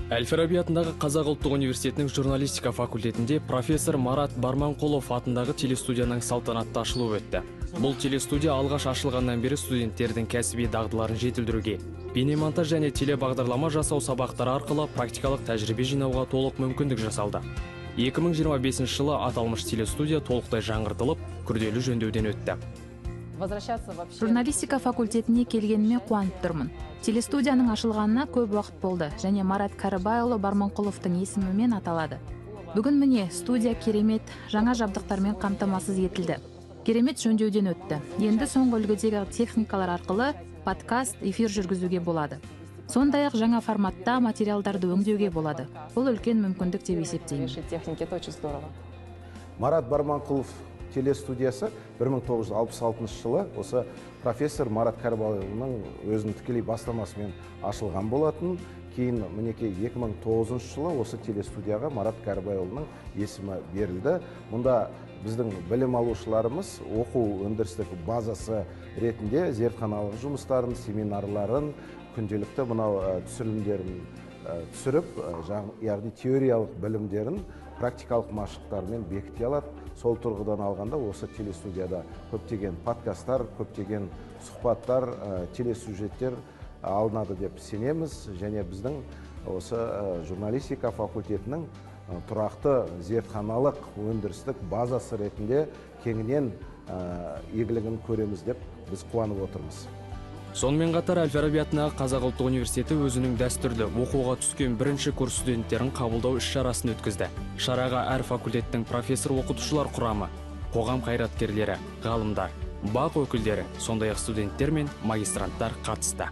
Әл-Фараби атындағы Қазақ ұлттық университетінің журналистика факультетінде профессор Марат Барманқұлов атындағы телестудияның салтанатты ашылуы өтті. Бұл телестудия алғаш ашылғаннан бері студенттердің кәсіби дағдыларын жетілдіруге, бейнемонтаж және телебағдарлама жасау сабақтары арқылы практикалық тәжірибе жинауға толық мүмкіндік жасалды. 2025 жылы аталмыш телестудия толықтай жаңғыртылып, күрделі жөндеуден өтті. Журналистика факультетіне келгеніме қуанып тұрмын. Телестудияның ашылғанына көп уақыт болды және Марат Кәрібайұлы Барманқұловтың есімімен аталады. Бүгін міне студия керемет жаңа жабдықтармен қамтамасыз етілді. Керемет жөндеуден өтті. Енді соңғы үлгідегі техникалар арқылы подкаст, эфир жүргізуге болады. Сондай-ақ жаңа форматта материалдарды өңдеуге болады. Бұл үлкен мүмкіндік деп есептеймін. Марат Барманқұлов телестудиясы 1966 жылы осы профессор Марат Кәрібайұлының өзінің тікелей бастамасымен ашылған болатын. Кейін мінекей 2009 жылы осы телестудияға Марат Кәрібайұлының есімі берілді. Мұнда біздің білім алушыларымыз оқу өндірістік базасы ретінде зертханалық жұмыстарын, семинарларын, күнделікті мынау түсірілімдерін түсіріп, яғни теориялық білімдерін практикалық машықтармен бекіте алады. Сол тұрғыдан алғанда осы телестудияда көптеген подкасттар, көптеген сұхбаттар, телесюжеттер алынады деп сенеміз, және біздің осы журналистика факультетінің тұрақты зертханалық өндірістік базасы ретінде кеңінен игілігін көреміз деп біз қуанып отырмыз. Сонымен қатар Әл-Фараби атындағы Қазақ ұлттық университеті өзінің дәстүрлі оқуға түскен бірінші курс студенттерін қабылдау іс-шарасын өткізді. Шараға әр факультеттің профессор-оқытушылар құрамы, қоғам қайраткерлері, ғалымдар, бақ өкілдері, сондай-ақ студенттер мен магистранттар қатысты.